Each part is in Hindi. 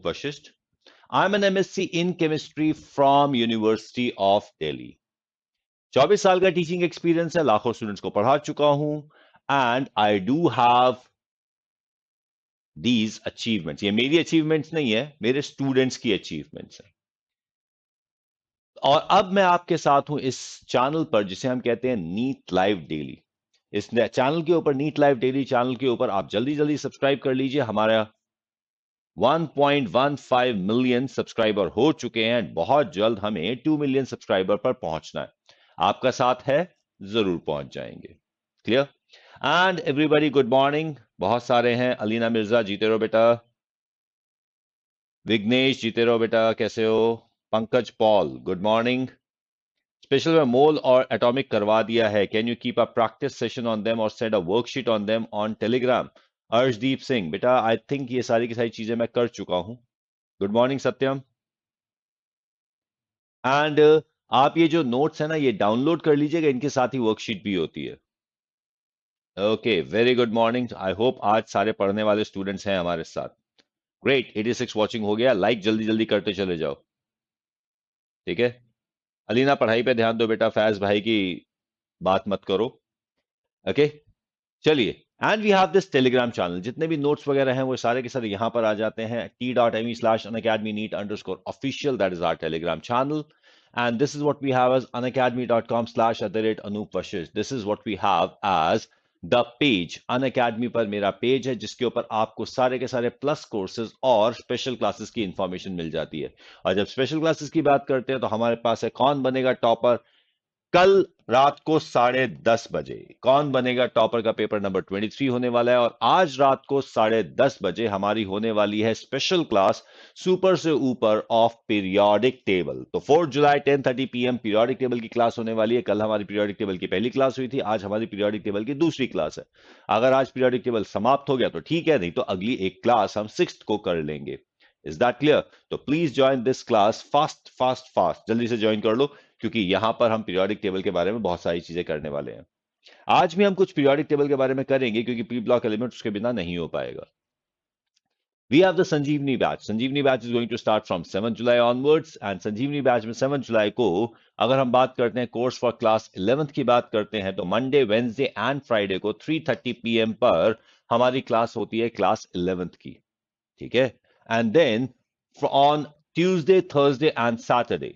Vashisht. I'm an MSc in chemistry from University of Delhi. 24 साल का टीचिंग एक्सपीरियंस है, लाखों स्टूडेंट्स को पढ़ा चुका हूं and I do have these achievements. ये मेरी अचीवमेंट्स नहीं है, मेरे स्टूडेंट्स की अचीवमेंट्स है. और अब मैं आपके साथ हूं इस चैनल पर जिसे हम कहते हैं नीट लाइव डेली. इस चैनल के ऊपर, नीट लाइव डेली चैनल के ऊपर आप जल्दी जल्दी सब्सक्राइब कर लीजिए. हमारा 1.15 मिलियन सब्सक्राइबर हो चुके हैं. बहुत जल्द हमें 2 मिलियन सब्सक्राइबर पर पहुंचना है. आपका साथ है, जरूर पहुंच जाएंगे. Clear? And everybody good morning. बहुत सारे हैं. अलीना मिर्जा, जीते रहो बेटा. विघ्नेश, जीते रहो बेटा. कैसे हो? Pankaj Paul, good morning. Special में मोल और एटॉमिक करवा दिया है. Can you keep a practice session on them और send a worksheet on them on Telegram? Arshdeep Singh, बेटा आई थिंक ये सारी की सारी चीजें मैं कर चुका हूं. Good morning Satyam. एंड आप ये जो नोट्स है ना, ये डाउनलोड कर लीजिएगा, इनके साथ ही वर्कशीट भी होती है. Okay, very good morning. I hope आज सारे पढ़ने वाले स्टूडेंट्स हैं हमारे साथ. ग्रेट. 86 वॉचिंग हो गया. लाइक जल्दी जल्दी करते चले जाओ. ठीक है. अलीना, पढ़ाई पे ध्यान दो बेटा. फैज भाई की बात मत करो. ओके, चलिए. And we have this Telegram channel. जितने भी नोट्स वगैरह हैं वो सारे के सारे यहां पर आ जाते हैं. t.me/unacademyneet_official, that is our telegram channel. And this is what we have as unacademy.com/@anoopvashish. This is what we have as the page. Unacademy पर मेरा पेज है जिसके ऊपर आपको सारे के सारे प्लस कोर्सेज और स्पेशल क्लासेस की इंफॉर्मेशन मिल जाती है. और जब स्पेशल क्लासेस की बात करते हैं तो हमारे पास है कौन बनेगा टॉपर. कल रात को 10:30 बजे कौन बनेगा टॉपर का पेपर नंबर 23 होने वाला है. और आज रात को 10:30 बजे हमारी होने वाली है स्पेशल क्लास सुपर से ऊपर ऑफ पीरियोडिक टेबल. तो 4 जुलाई 10:30 PM पीरियोडिक टेबल की क्लास होने वाली है. कल हमारी पीरियोडिक टेबल की पहली क्लास हुई थी, आज हमारी पीरियोडिक टेबल की दूसरी क्लास है. अगर आज पीरियोडिक टेबल समाप्त हो गया तो ठीक है, नहीं तो अगली एक क्लास हम 6th को कर लेंगे. Is that clear? तो please join this class fast fast fast. जल्दी से ज्वाइन कर लो क्योंकि यहां पर हम पीरियोडिक टेबल के बारे में बहुत सारी चीजें करने वाले हैं. आज भी हम कुछ पीरियोडिक टेबल के बारे में करेंगे क्योंकि प्री ब्लॉक एलिमेंट उसके बिना नहीं हो पाएगा. We have the Sanjeevani batch. Sanjeevani batch is going to start from 7th July onwards. And Sanjeevani batch में 7th July को अगर हम बात करते हैं कोर्स फॉर क्लास 11th की बात करते हैं तो मंडे, वेंसडे एंड फ्राइडे को 3:30 PM पर हमारी क्लास होती है क्लास 11th की. ठीक है. And then on Tuesday, Thursday and Saturday,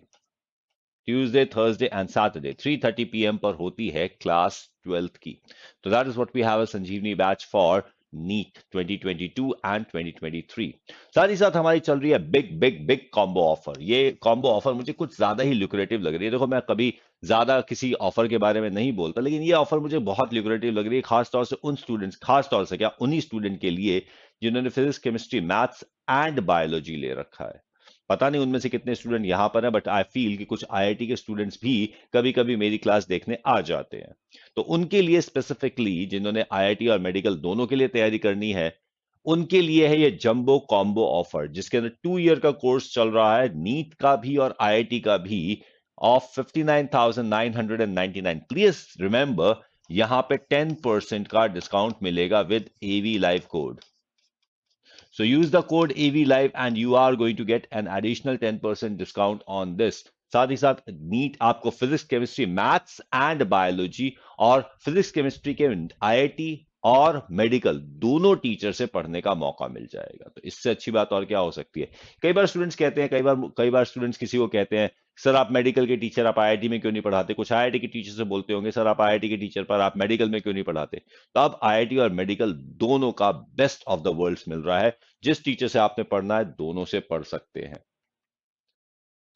Tuesday, Thursday and Saturday 3:30 PM पर होती है क्लास 12th की. तो that is what we have a Sanjeevani batch for NEET 2022 and 2023. साथ ही साथ हमारी चल रही है big big big combo offer. ये कॉम्बो ऑफर मुझे कुछ ज्यादा ही ल्यूक्रेटिव लग रही है. देखो, मैं कभी ज्यादा किसी ऑफर के बारे में नहीं बोलता, लेकिन ये ऑफर मुझे बहुत ल्यूक्रेटिव लग रही है, खासतौर से उन स्टूडेंट्स, खासतौर से क्या उन्हीं स्टूडेंट के लिए जिन्होंने physics, chemistry, maths and biology ले रखा है. पता नहीं उनमें से कितने स्टूडेंट यहां पर हैं, बट आई फील कि कुछ आईआईटी के स्टूडेंट्स भी कभी कभी मेरी क्लास देखने आ जाते हैं. तो उनके लिए स्पेसिफिकली, जिन्होंने आईआईटी और मेडिकल दोनों के लिए तैयारी करनी है, उनके लिए है ये जंबो कॉम्बो ऑफर जिसके अंदर 2 ईयर का कोर्स चल रहा है, नीट का भी और आईआईटी का भी, ऑफ 59,999. प्लीज रिमेंबर, यहां पे 10% का डिस्काउंट मिलेगा with AV live code. So use the code AVLive and you are going to get an additional 10% discount on this. साथ ही साथ नीट आपको physics, chemistry, maths and biology और फिजिक्स केमिस्ट्री के आईआईटी और मेडिकल दोनों टीचर से पढ़ने का मौका मिल जाएगा. तो इससे अच्छी बात और क्या हो सकती है. कई बार स्टूडेंट्स कहते हैं, कई बार स्टूडेंट्स किसी को कहते हैं, सर आप मेडिकल के टीचर आप आईआईटी में क्यों नहीं पढ़ाते. कुछ आईआईटी के टीचर से बोलते होंगे, सर आप आईआईटी के टीचर पर आप मेडिकल में क्यों नहीं पढ़ाते. तो अब आईआईटी और मेडिकल दोनों का बेस्ट ऑफ द वर्ल्ड मिल रहा है. जिस टीचर से आपने पढ़ना है दोनों से पढ़ सकते हैं.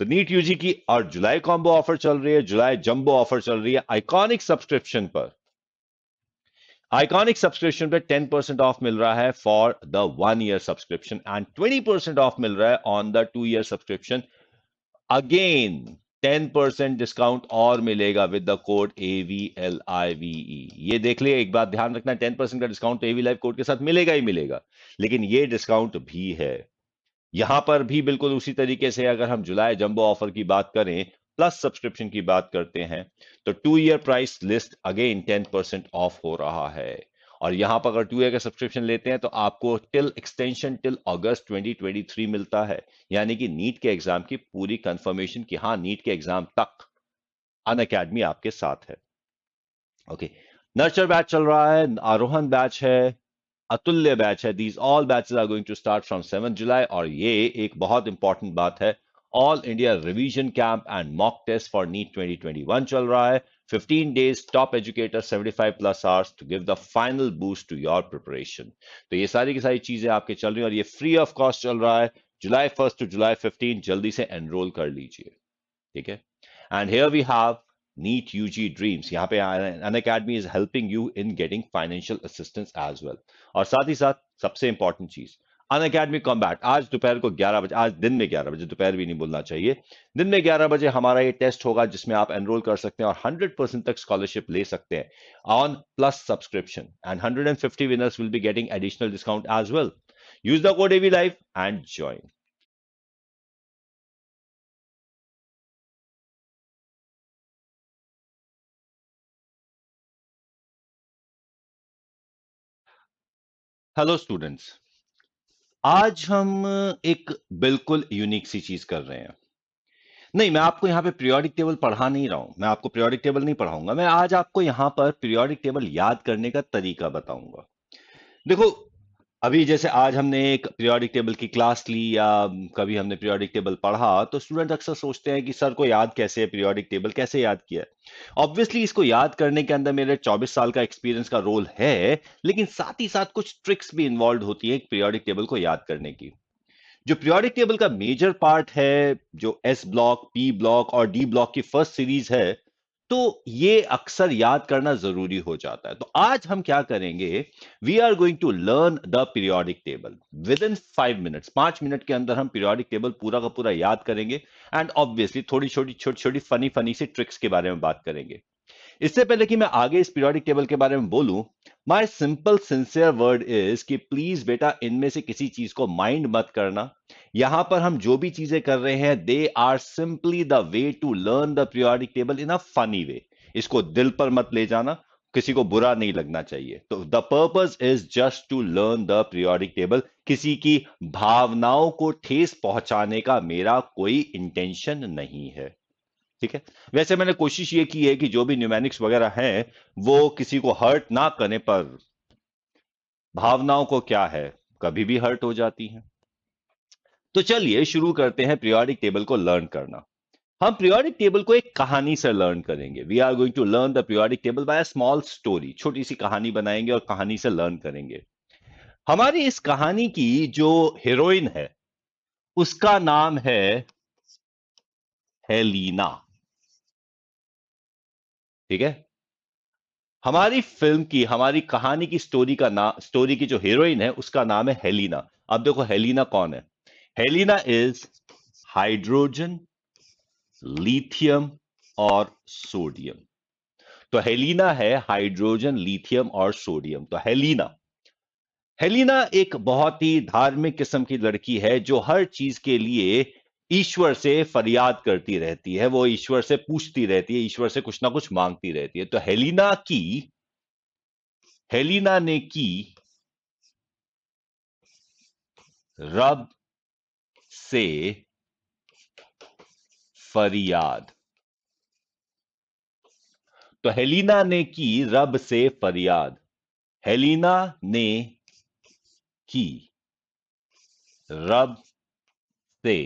तो नीट यूजी की और जुलाई कॉम्बो ऑफर चल रही है, जुलाई जंबो ऑफर चल रही है आइकॉनिक सब्सक्रिप्शन पर. आइकॉनिक सब्सक्रिप्शन पे 10% ऑफ मिल रहा है for the 1 year subscription and 20% off मिल रहा है on the 2 year subscription. Again 10% discount और मिलेगा विद द कोड AVLIVE. ये देख लिया, एक बात ध्यान रखना, 10% का डिस्काउंट एवी लाइव कोड के साथ मिलेगा ही मिलेगा, लेकिन ये डिस्काउंट भी है. यहां पर भी बिल्कुल उसी तरीके से अगर हम जुलाई जंबो ऑफर की बात करें, प्लस सब्सक्रिप्शन की बात करते हैं, तो 2 year price list again 10% of हो रहा है. और यहां पर अगर 2 ईयर का सब्सक्रिप्शन लेते हैं तो आपको टिल एक्सटेंशन टिल अगस्त 2023 मिलता है, यानी कि नीट के एग्जाम की पूरी कंफर्मेशन कि हाँ नीट के एग्जाम तक अन अकेडमी आपके साथ है। ओके, नर्चर बैच चल रहा है, आरोहण बैच है, अतुल्य बैच है। These all batches are going to start from 7 July. और ये एक बहुत इंपॉर्टेंट बात है, all India revision camp and mock test for NEET 2021 चल रहा है। 15 days top educator 75 plus hours to give the final boost to your preparation. तो ये सारी की सारी चीजें आपके चल रही हैं और ये फ्री ऑफ कॉस्ट चल रहा है जुलाई 1 टू जुलाई 15। जल्दी से एनरोल कर लीजिए, ठीक है। And here we have NEET UG dreams. यहाँ पे Unacademy is helping you in getting financial assistance as well. और साथ ही साथ सबसे इंपॉर्टेंट चीज, अन अकेडमी कॉम्बैट आज दोपहर को 11 बजे, आज दिन में 11 बजे, दोपहर भी नहीं बोलना चाहिए, दिन में 11 बजे हमारा ये टेस्ट होगा जिसमें आप एनरोल कर सकते हैं और 100% तक स्कॉलरशिप ले सकते हैं on plus subscription. And 150 winners will be getting additional discount as well. Use the code AV live and join. Hello students, आज हम एक बिल्कुल यूनिक सी चीज कर रहे हैं। नहीं, मैं आपको यहाँ पे पीरियोडिक टेबल पढ़ा नहीं रहा हूं, मैं आपको पीरियोडिक टेबल नहीं पढ़ाऊंगा, मैं आज आपको यहाँ पर पीरियोडिक टेबल याद करने का तरीका बताऊंगा। देखो, अभी जैसे आज हमने एक पीरियोडिक टेबल की क्लास ली या कभी हमने पीरियोडिक टेबल पढ़ा तो स्टूडेंट अक्सर सोचते हैं कि सर को याद कैसे है, पीरियोडिक टेबल कैसे याद किया है। ऑब्वियसली इसको याद करने के अंदर मेरे 24 साल का एक्सपीरियंस का रोल है, लेकिन साथ ही साथ कुछ ट्रिक्स भी इन्वॉल्व होती है पीरियोडिक टेबल को याद करने की। जो पीरियोडिक टेबल का मेजर पार्ट है, जो एस ब्लॉक, पी ब्लॉक और डी ब्लॉक की फर्स्ट सीरीज है, तो ये अक्सर याद करना जरूरी हो जाता है। तो आज हम क्या करेंगे, we are going to learn the periodic table within 5 minutes. 5 minute के अंदर हम पीरियोडिक टेबल पूरा का पूरा याद करेंगे एंड ऑब्वियसली थोड़ी छोटी छोटी छोटी फनी फनी सी ट्रिक्स के बारे में बात करेंगे। इससे पहले कि मैं आगे इस पीरियोडिक टेबल के बारे में बोलूं, my simple sincere word is कि प्लीज बेटा इनमें से किसी चीज को माइंड मत करना। यहां पर हम जो भी चीजें कर रहे हैं they are simply the way to learn the periodic table in a funny way. इसको दिल पर मत ले जाना, किसी को बुरा नहीं लगना चाहिए। तो the purpose is just to learn the periodic table. किसी की भावनाओं को ठेस पहुंचाने का मेरा कोई इंटेंशन नहीं है, ठीक है। वैसे मैंने कोशिश ये की है कि जो भी न्यूमेरिक्स वगैरह हैं वो किसी को हर्ट ना करने, पर भावनाओं को क्या है, कभी भी हर्ट हो जाती हैं। तो चलिए शुरू करते हैं पीरियोडिक टेबल को लर्न करना। हम पीरियोडिक टेबल को एक कहानी से लर्न करेंगे। We are going to learn the periodic table by a small story. छोटी सी कहानी बनाएंगे और कहानी से लर्न करेंगे। हमारी इस कहानी की जो हीरोइन है उसका नाम है हेलीना, ठीक है। हमारी फिल्म की, हमारी कहानी की स्टोरी का नाम, स्टोरी की जो हीरोइन है उसका नाम है हेलीना। अब देखो हेलीना कौन है। हेलीना इज हाइड्रोजन, लिथियम और सोडियम। तो हेलीना है हाइड्रोजन, लिथियम और सोडियम। तो हेलीना, हेलीना एक बहुत ही धार्मिक किस्म की लड़की है जो हर चीज के लिए ईश्वर से फरियाद करती रहती है। वो ईश्वर से पूछती रहती है, ईश्वर से कुछ ना कुछ मांगती रहती है। तो हेलीना ने की रब से फरियाद। तो हेलीना ने की रब से फरियाद। हेलीना ने की रब से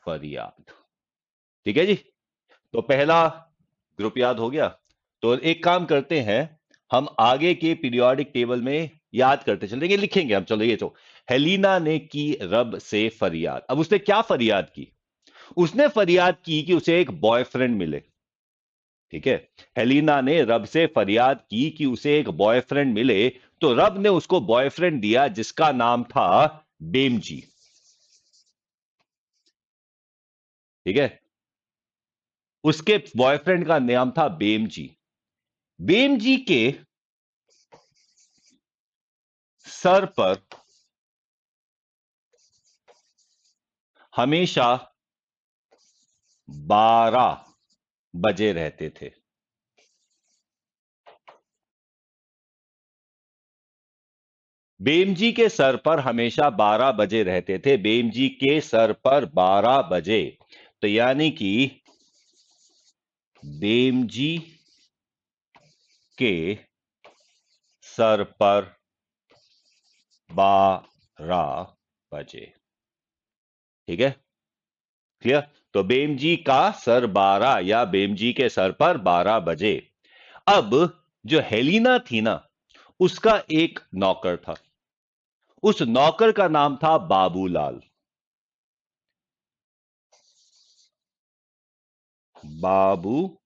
फरियाद, ठीक है जी। तो पहला ग्रुप याद हो गया। तो एक काम करते हैं, हम आगे के पीरियोडिक टेबल में याद करते चलेंगे, लिखेंगे हम। चलो ये तो, हेलीना ने की रब से फरियाद। अब उसने क्या फरियाद की, उसने फरियाद की कि उसे एक बॉयफ्रेंड मिले, ठीक है। हेलीना ने रब से फरियाद की कि उसे एक बॉयफ्रेंड मिले। तो रब ने उसको बॉयफ्रेंड दिया जिसका नाम था बेमजी, ठीक है। उसके बॉयफ्रेंड का नाम था बेमजी। बेमजी के सर पर हमेशा 12 बजे रहते थे। बेमजी के सर पर हमेशा 12 बजे रहते थे। बेमजी के सर पर 12 बजे, तो यानी कि बेमजी के सर पर 12 बजे। ठीक है, क्लियर? तो बेमजी का सर 12 या बेमजी के सर पर 12 बजे। अब जो हेलिना थी ना, उसका एक नौकर था। उस नौकर का नाम था बाबूलाल। बाबूलाल,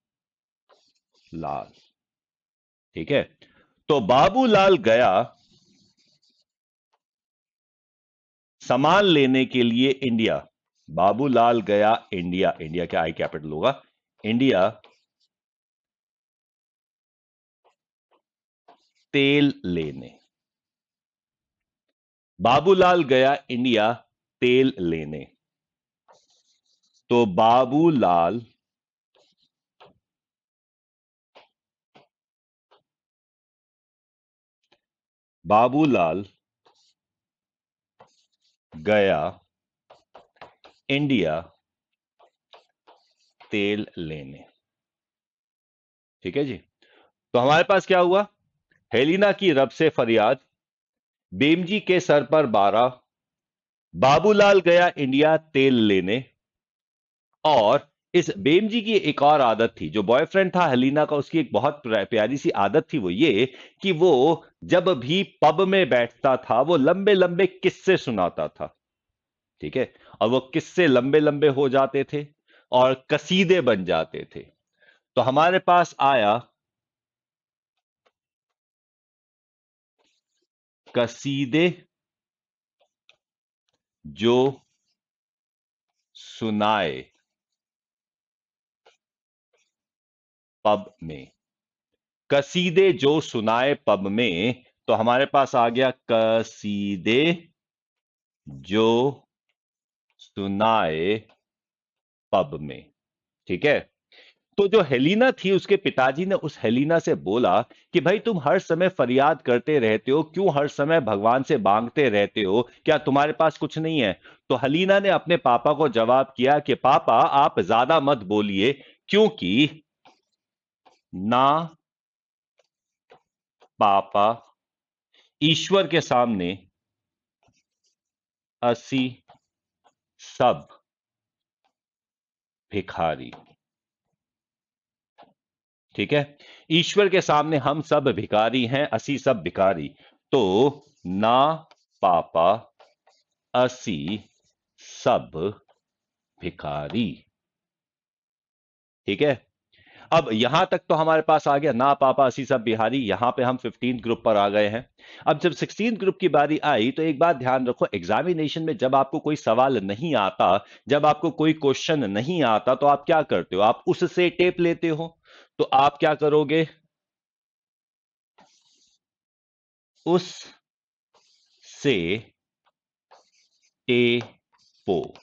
ठीक है। तो बाबूलाल गया सामान लेने के लिए इंडिया। बाबूलाल गया इंडिया, इंडिया क्या आई कैपिटल होगा, इंडिया, तेल लेने। बाबूलाल गया इंडिया तेल लेने। तो बाबूलाल गया इंडिया तेल लेने। ठीक है जी। तो हमारे पास क्या हुआ, हेलिना की रब से फरियाद, बेमजी के सर पर 12, बाबूलाल गया इंडिया तेल लेने। और इस बेमजी की एक और आदत थी, जो बॉयफ्रेंड था हेलिना का, उसकी एक बहुत प्यारी सी आदत थी, वो ये कि वो जब भी पब में बैठता था वो लंबे लंबे किस्से सुनाता था। ठीक है, और वो किस्से लंबे लंबे हो जाते थे और कसीदे बन जाते थे। तो हमारे पास आया कसीदे जो सुनाए पब में। कसीदे जो सुनाए पब में, तो हमारे पास आ गया कसीदे जो सुनाए पब में। ठीक है। तो जो हेलिना थी, उसके पिताजी ने उस हेलिना से बोला कि भाई तुम हर समय फरियाद करते रहते हो, क्यों हर समय भगवान से मांगते रहते हो, क्या तुम्हारे पास कुछ नहीं है? तो हेलिना ने अपने पापा को जवाब किया कि पापा आप ज्यादा मत बोलिए, क्योंकि ना पापा, ईश्वर के सामने असी सब भिखारी। ठीक है, ईश्वर के सामने हम सब भिखारी हैं, असी सब भिखारी। तो ना पापा असी सब भिखारी। ठीक है, अब यहां तक तो हमारे पास आ गया ना पापा असी सब बिहारी। यहां पे हम 15th ग्रुप पर आ गए हैं। अब जब 16th ग्रुप की बारी आई, तो एक बात ध्यान रखो, एग्जामिनेशन में जब आपको कोई सवाल नहीं आता, जब आपको कोई क्वेश्चन नहीं आता, तो आप क्या करते हो? आप उससे टेप लेते हो। तो आप क्या करोगे? उस से टेपो।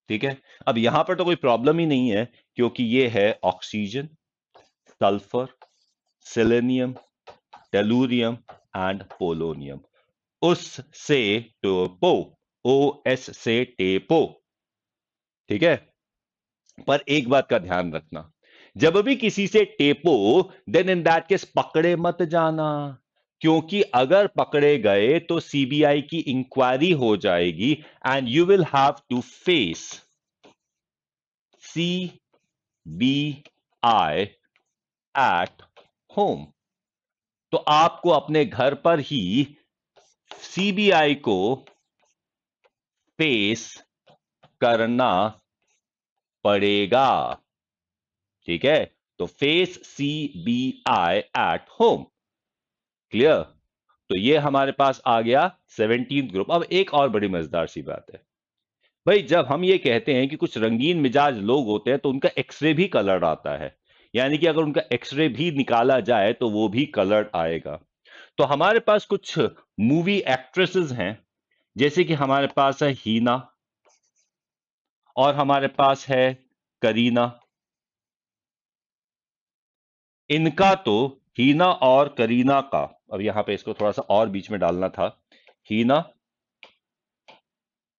ठीक है, अब यहां पर तो कोई प्रॉब्लम ही नहीं है, क्योंकि ये है oxygen, sulphur, selenium, tellurium and polonium. उस से टेपो, ओ एस से टेपो। ठीक है, पर एक बात का ध्यान रखना, जब भी किसी से टेपो, देन इन दैट केस पकड़े मत जाना, क्योंकि अगर पकड़े गए तो सीबीआई की इंक्वायरी हो जाएगी and you will have to face CBI at home. तो आपको अपने घर पर ही सीबीआई को फेस करना पड़ेगा। ठीक है, तो face CBI at home. Clear? तो ये हमारे पास आ गया 17th ग्रुप। अब एक और बड़ी मजेदार सी बात है भाई, जब हम ये कहते हैं कि कुछ रंगीन मिजाज लोग होते हैं, तो उनका एक्सरे भी कलर्ड आता है। यानी कि अगर उनका एक्सरे भी निकाला जाए तो वो भी कलर्ड आएगा। तो हमारे पास कुछ मूवी एक्ट्रेसेस हैं, जैसे कि हमारे पास है हीना, और हमारे पास है करीना। इनका तो, हीना और करीना का, अब यहां पे इसको थोड़ा सा और बीच में डालना था, हीना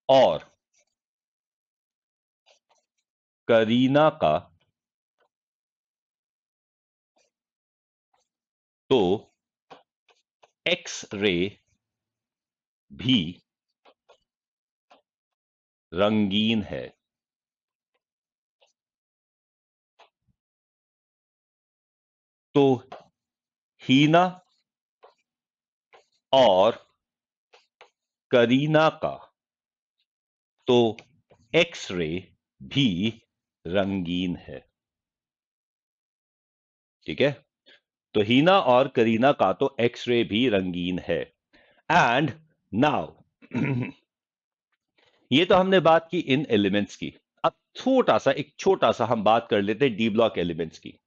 और करीना का तो एक्स रे भी रंगीन है। तो हीना और करीना का तो एक्स रे भी रंगीन है। ठीक है, तो हीना और करीना का तो एक्स रे भी रंगीन है। एंड नाउ ये तो हमने बात की इन एलिमेंट्स की। अब एक छोटा सा हम बात कर लेते हैं डी ब्लॉक एलिमेंट्स की।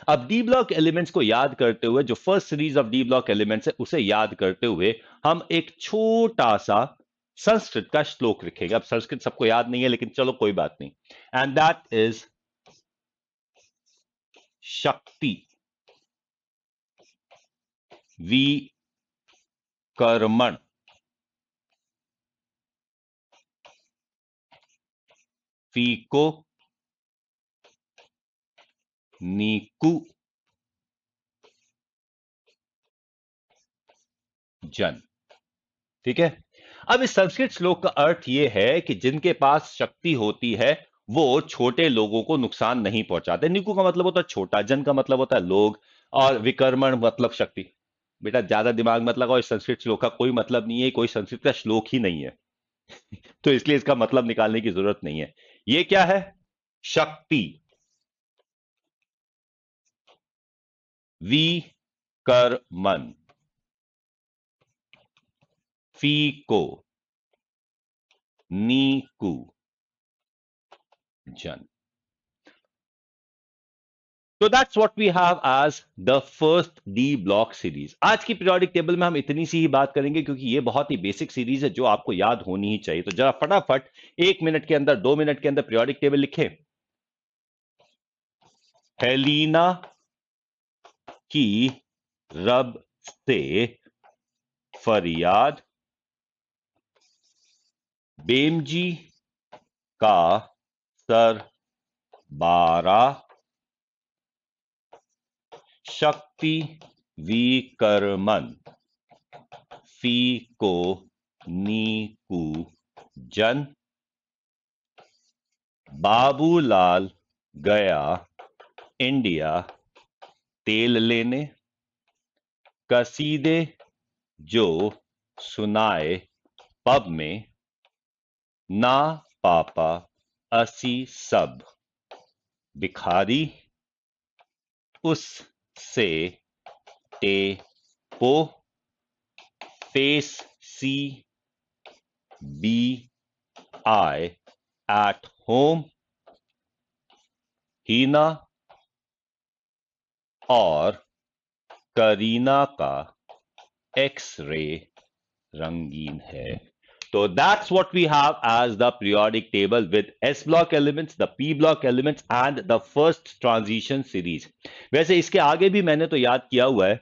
अब डी ब्लॉक एलिमेंट्स को याद करते हुए, जो first series of D block elements है उसे याद करते हुए, हम एक छोटा सा संस्कृत का श्लोक लिखेंगे। अब संस्कृत सबको याद नहीं है, लेकिन चलो कोई बात नहीं। एंड दैट इज शक्ति विकर्मण फीको नीकु जन। ठीक है, अब इस संस्कृत श्लोक का अर्थ यह है कि जिनके पास शक्ति होती है वो छोटे लोगों को नुकसान नहीं पहुंचाते। निकु का मतलब होता है छोटा, जन का मतलब होता है लोग, और विकर्मण मतलब शक्ति। बेटा ज्यादा दिमाग मत लगाओ, इस संस्कृत श्लोक का कोई मतलब नहीं है, कोई संस्कृत का श्लोक ही नहीं है। तो इसलिए इसका मतलब निकालने की जरूरत नहीं है। ये क्या है? शक्ति विकर्मण फीको नीकु जन। तो that's what we have as the first D block series. आज की पीरियोडिक टेबल में हम इतनी सी ही बात करेंगे, क्योंकि ये बहुत ही बेसिक सीरीज है जो आपको याद होनी ही चाहिए। तो जरा फटाफट 1 मिनट के अंदर, 2 मिनट के अंदर पीरियोडिक टेबल लिखें। हेलीना की रब से फरियाद, बेमजी का सर बारा, शक्ति विकर्मण फीको नीकु जन, बाबूलाल गया इंडिया तेल लेने, कसीदे जो सुनाए पब में, ना पापा असी सब भिखारी, उससे टेपो face C B I at home, Heena और करीना का एक्स रे रंगीन है। तो that's what we have as the periodic table with S block elements, the P block elements and the first transition series. वैसे इसके आगे भी मैंने तो याद किया हुआ है,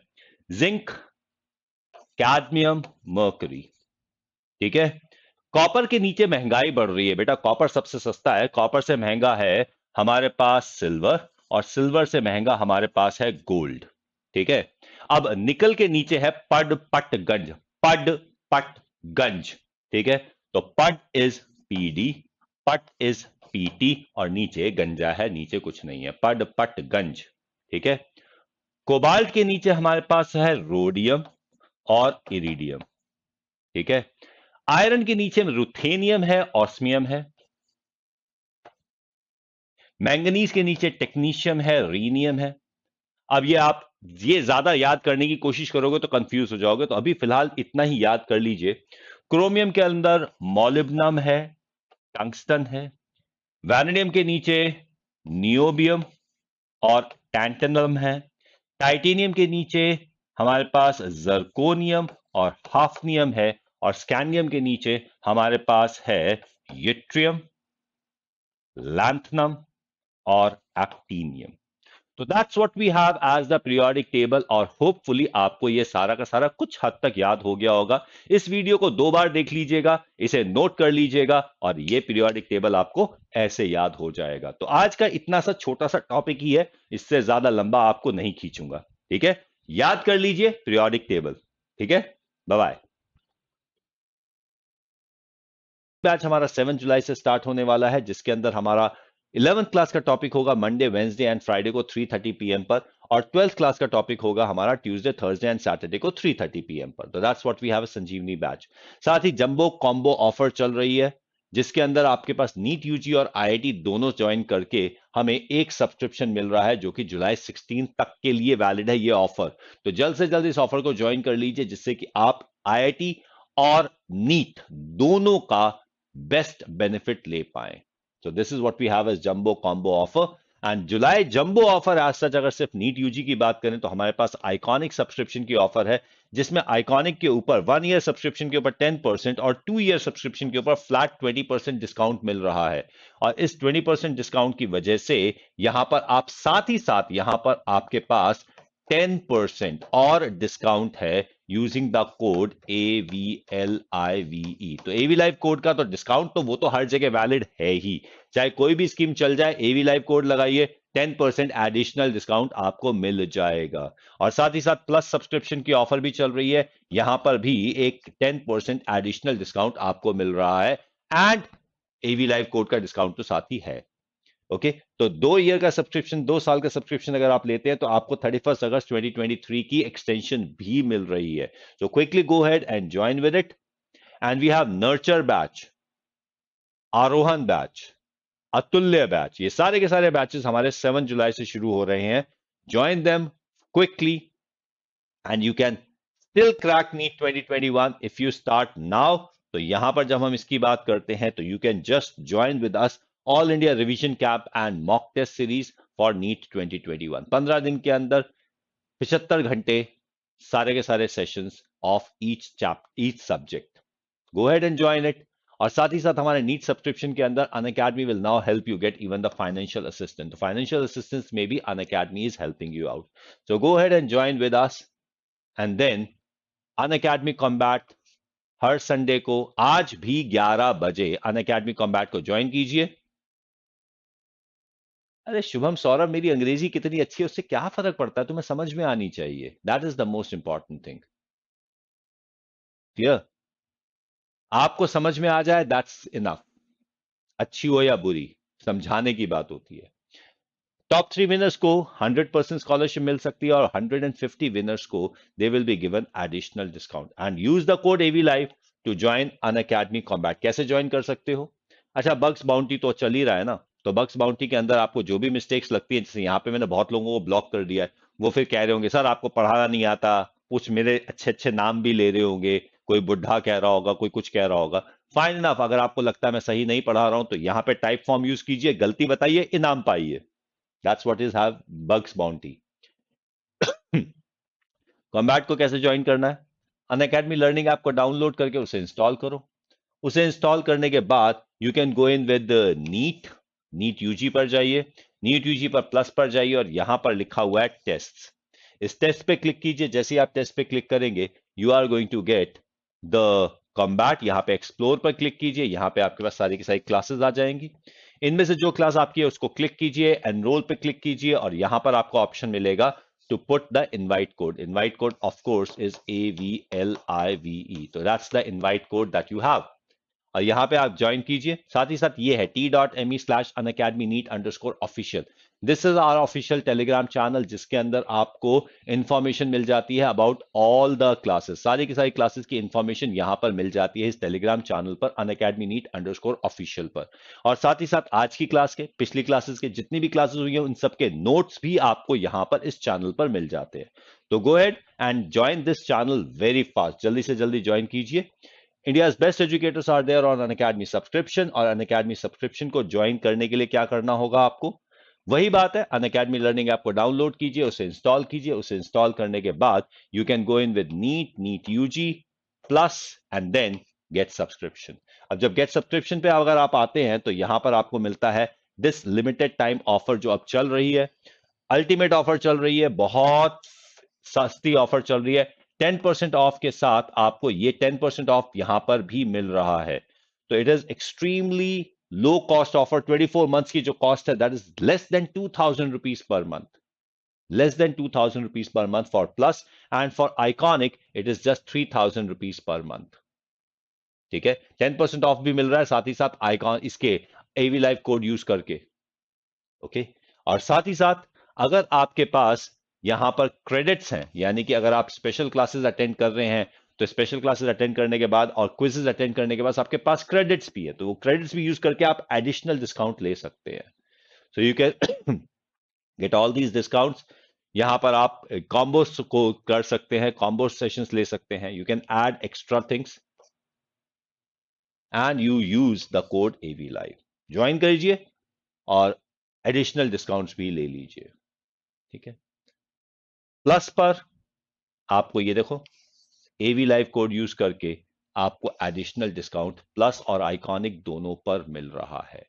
जिंक, कैडमियम, मर्करी। ठीक है, कॉपर के नीचे महंगाई बढ़ रही है बेटा, कॉपर सबसे सस्ता है, कॉपर से महंगा है हमारे पास सिल्वर, और सिल्वर से महंगा हमारे पास है गोल्ड। ठीक है, अब निकल के नीचे है पड पट गंज, पड पट गंज। ठीक है, तो पड इज पीडी, पट इज पीटी, और नीचे गंजा है, नीचे कुछ नहीं है, पड पट गंज। ठीक है, कोबाल्ट के नीचे हमारे पास है रोडियम और इरिडियम। ठीक है, आयरन के नीचे रुथेनियम है, ऑस्मियम है, मैंगनीज के नीचे टेक्नीशियम है, रीनियम है। अब ये ज्यादा याद करने की कोशिश करोगे तो कंफ्यूज हो जाओगे, तो अभी फिलहाल इतना ही याद कर लीजिए। क्रोमियम के अंदर मॉलिब्डेनम है, टंगस्टन है, वैनेडियम के नीचे नियोबियम और टैंटनम है, टाइटेनियम के नीचे हमारे पास जर्कोनियम और हाफनियम है, और स्कैंडियम के नीचे हमारे पास है यूट्रियम, लैंथनम और एक्टीनियम। तो that's what we have as the periodic table, और होपफुली आपको ये सारा का सारा कुछ हद तक याद हो गया होगा। इस वीडियो को 2 बार देख लीजिएगा, इसे नोट कर लीजिएगा, और ये पीरियोडिक टेबल आपको ऐसे याद हो जाएगा। तो आज का इतना सा छोटा सा टॉपिक ही है, इससे ज्यादा लंबा आपको नहीं खींचूंगा। ठीक है, याद कर लीजिए पीरियोडिक टेबल। ठीक है, बाय बाय। बैच हमारा 7 जुलाई से स्टार्ट होने वाला है, जिसके अंदर हमारा 11th क्लास का टॉपिक होगा मंडे, वेंसडे एंड फ्राइडे को 3:30 पीएम पर, और 12th क्लास का टॉपिक होगा हमारा ट्यूसडे, थर्सडे एंड सैटरडे को 3:30 पीएम पर। तो that's what we have a Sanjeevani batch. साथ ही जंबो कॉम्बो ऑफर चल रही है, जिसके अंदर आपके पास नीट यूजी और आईआईटी दोनों ज्वाइन करके हमें एक सब्सक्रिप्शन मिल रहा है, जो कि जुलाई 16 तक के लिए वैलिड है ये ऑफर। तो जल्द से जल्द इस ऑफर को ज्वाइन कर लीजिए, जिससे कि आप आईआईटी और नीट दोनों का बेस्ट बेनिफिट ले पाए। So this is what we have as jumbo combo offer, and July jumbo offer as such अगर सिर्फ नीट यूजी की बात करें तो हमारे पास आइकॉनिक सब्सक्रिप्शन की ऑफर है, जिसमें आइकॉनिक के ऊपर 1 ईयर सब्सक्रिप्शन के ऊपर 10% और 2 ईयर सब्सक्रिप्शन के ऊपर फ्लैट 20% डिस्काउंट मिल रहा है। और इस 20% डिस्काउंट की वजह से यहां पर आप साथ ही साथ यहां पर आपके पास 10% और डिस्काउंट है यूजिंग द कोड AVLIVE। तो AV लाइव कोड का तो डिस्काउंट तो वो तो हर जगह वैलिड है ही, चाहे कोई भी स्कीम चल जाए, AV लाइव कोड लगाइए, 10% एडिशनल डिस्काउंट आपको मिल जाएगा। और साथ ही साथ प्लस सब्सक्रिप्शन की ऑफर भी चल रही है, यहां पर भी एक 10% एडिशनल डिस्काउंट आपको मिल रहा है, एंड AV लाइव कोड का डिस्काउंट तो साथ ही है। ओके, तो 2 ईयर का सब्सक्रिप्शन, 2 साल का सब्सक्रिप्शन अगर आप लेते हैं तो आपको 31 अगस्त 2023 की एक्सटेंशन भी मिल रही है। So quickly go head and join with it. And we have nurture batch, Aarohan batch, Atulya batch, ये सारे के सारे बैचेस हमारे 7 जुलाई से शुरू हो रहे हैं। Join them quickly and you can still crack NEET 2021 if you start now. तो यहां पर जब हम इसकी बात करते हैं तो you can just join with us all India revision camp and mock test series for NEET 2021। 15 दिन के अंदर 75 घंटे, सारे के सारे sessions of each subject. Go head and join it. और साथ ही साथ हमारे नीट सब्सक्रिप्शन के अंदर Unacademy will now help you get even the financial assistant. तो फाइनेंशियल असिस्टेंस में भी Unacademy is helping you out. So go head and join with us, and then Unacademy combat हर संडे को आज भी 11 बजे अनअकैडमी कॉम्बैट को ज्वाइन कीजिए। अरे शुभम सौरभ, मेरी अंग्रेजी कितनी अच्छी है उससे क्या फर्क पड़ता है, तुम्हें समझ में आनी चाहिए, that is the most important thing. Clear? आपको समझ में आ जाए दैट्स इनफ, अच्छी हो या बुरी, समझाने की बात होती है। टॉप 3 विनर्स को 100% स्कॉलरशिप मिल सकती है, और 150 विनर्स को they will be given additional discount, and use the code AV live to join Unacademy combat. कैसे ज्वाइन कर सकते हो? अच्छा, बग्स बाउंटी तो चल ही रहा है ना, तो बग्स बाउंटी के अंदर आपको जो भी मिस्टेक्स लगती है, जैसे यहाँ पे मैंने बहुत लोगों को ब्लॉक कर दिया है, वो फिर कह रहे होंगे सर आपको पढ़ाना नहीं आता, कुछ मेरे अच्छे अच्छे नाम भी ले रहे होंगे, कोई बुढ़ा कह रहा होगा, कोई कुछ कह रहा होगा। फाइन इनफ, अगर आपको लगता है मैं सही नहीं पढ़ा रहा हूं तो यहाँ पे टाइप फॉर्म यूज कीजिए, गलती बताइए, इनाम पाइए। That's what is have bugs bounty. Combat को कैसे ज्वाइन करना है? अनअकैडमी लर्निंग ऐप को डाउनलोड करके उसे इंस्टॉल करो। उसे इंस्टॉल करने के बाद you can go in with NEET UG पर जाइए, नीट यूजी पर प्लस पर जाइए, और यहां पर लिखा हुआ है टेस्ट। इस टेस्ट पे क्लिक कीजिए। जैसे ही आप टेस्ट पे क्लिक करेंगे you are going to get the combat. यहां पे एक्सप्लोर पर क्लिक कीजिए, यहां पे आपके पास सारी की सारी क्लासेस आ जाएंगी। इनमें से जो क्लास आपकी है उसको क्लिक कीजिए, एनरोल पे क्लिक कीजिए, और यहां पर आपको ऑप्शन मिलेगा to put the invite code. Invite code, of course, is AVLIVE. So that's the invite code that you have. और यहां पे आप ज्वाइन कीजिए। साथ ही साथ ये है t.me/unacademyneet_official। This is our official Telegram channel, जिसके अंदर आपको इंफॉर्मेशन मिल जाती है अबाउट ऑल द क्लासेस। सारी की सारी क्लासेस की इंफॉर्मेशन यहां पर मिल जाती है इस टेलीग्राम चैनल पर, unacademyneet_official पर। और साथ ही साथ आज की क्लास के, पिछली क्लासेस के जितनी भी क्लासेस हुई हैं उन सबके नोट्स भी आपको यहां पर इस चैनल पर मिल जाते हैं। तो go head and join this channel very fast, जल्दी से जल्दी ज्वाइन कीजिए। India's best educators are there on Unacademy subscription, और Unacademy subscription को ज्वाइन करने के लिए क्या करना होगा आपको? वही बात है, Unacademy लर्निंग ऐप को डाउनलोड कीजिए, उसे इंस्टॉल कीजिए। उसे इंस्टॉल करने के बाद you can go in with NEET UG plus and then get subscription. अब जब गेट सब्सक्रिप्शन पे अगर आप आते हैं तो यहां पर आपको मिलता है दिस लिमिटेड टाइम ऑफर जो अब चल रही है। अल्टीमेट ऑफर चल रही है, बहुत सस्ती ऑफर चल रही है। 10% ऑफ के साथ आपको ये 10% ऑफ यहां पर भी मिल रहा है। तो it is extremely low cost offer. 24 months की जो कॉस्ट है that is less than 2000 rupees per month, less than 2000 rupees per month for plus, and for iconic it is just 3000 rupees per month। ठीक है, 10% ऑफ भी मिल रहा है साथ ही साथ आइकॉन इसके एवी लाइव कोड यूज करके। ओके, और साथ ही साथ अगर आपके पास यहां पर क्रेडिट्स हैं, यानी कि अगर आप स्पेशल क्लासेस अटेंड कर रहे हैं तो स्पेशल क्लासेस अटेंड करने के बाद और क्विजेस अटेंड करने के बाद आपके पास क्रेडिट्स भी है, तो वो क्रेडिट्स भी यूज करके आप एडिशनल डिस्काउंट ले सकते हैं। So you can get all these discounts. यहां पर आप कॉम्बोस को कर सकते हैं, कॉम्बो सेशंस ले सकते हैं, you can add extra things and you use the code AV live. Join करिए और एडिशनल डिस्काउंट्स भी ले लीजिए। ठीक है, प्लस पर आपको ये देखो एवी लाइव कोड यूज करके आपको एडिशनल डिस्काउंट प्लस और आइकॉनिक दोनों पर मिल रहा है।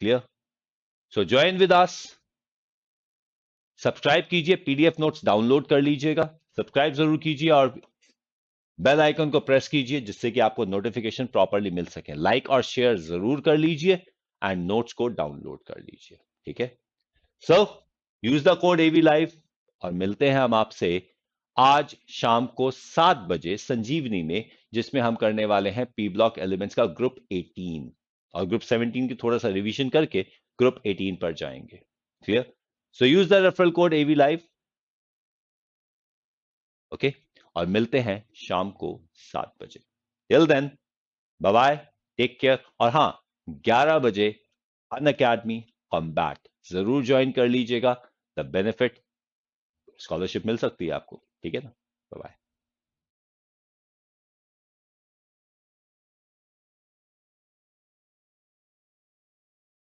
Clear? So join with us, subscribe कीजिए, पीडीएफ नोट्स डाउनलोड कर लीजिएगा, सब्सक्राइब जरूर कीजिए और बेल आइकन को प्रेस कीजिए जिससे कि आपको नोटिफिकेशन प्रॉपर्ली मिल सके। लाइक और शेयर जरूर कर लीजिए एंड नोट्स को डाउनलोड कर लीजिए। ठीक है, so use the code AV live और मिलते हैं हम आपसे आज शाम को 7 बजे संजीवनी में, जिसमें हम करने वाले हैं पी ब्लॉक एलिमेंट्स का ग्रुप 18 और ग्रुप 17 की थोड़ा सा रिवीजन करके ग्रुप 18 पर जाएंगे। Clear? So use the referral code AV live. Okay, और मिलते हैं शाम को 7 बजे। Till then, bye bye, take care. और हाँ, 11 बजे अन अकेडमी कॉम्बैट जरूर ज्वाइन कर लीजिएगा। द बेनिफिट स्कॉलरशिप मिल सकती है आपको। ठीक है ना? Bye bye.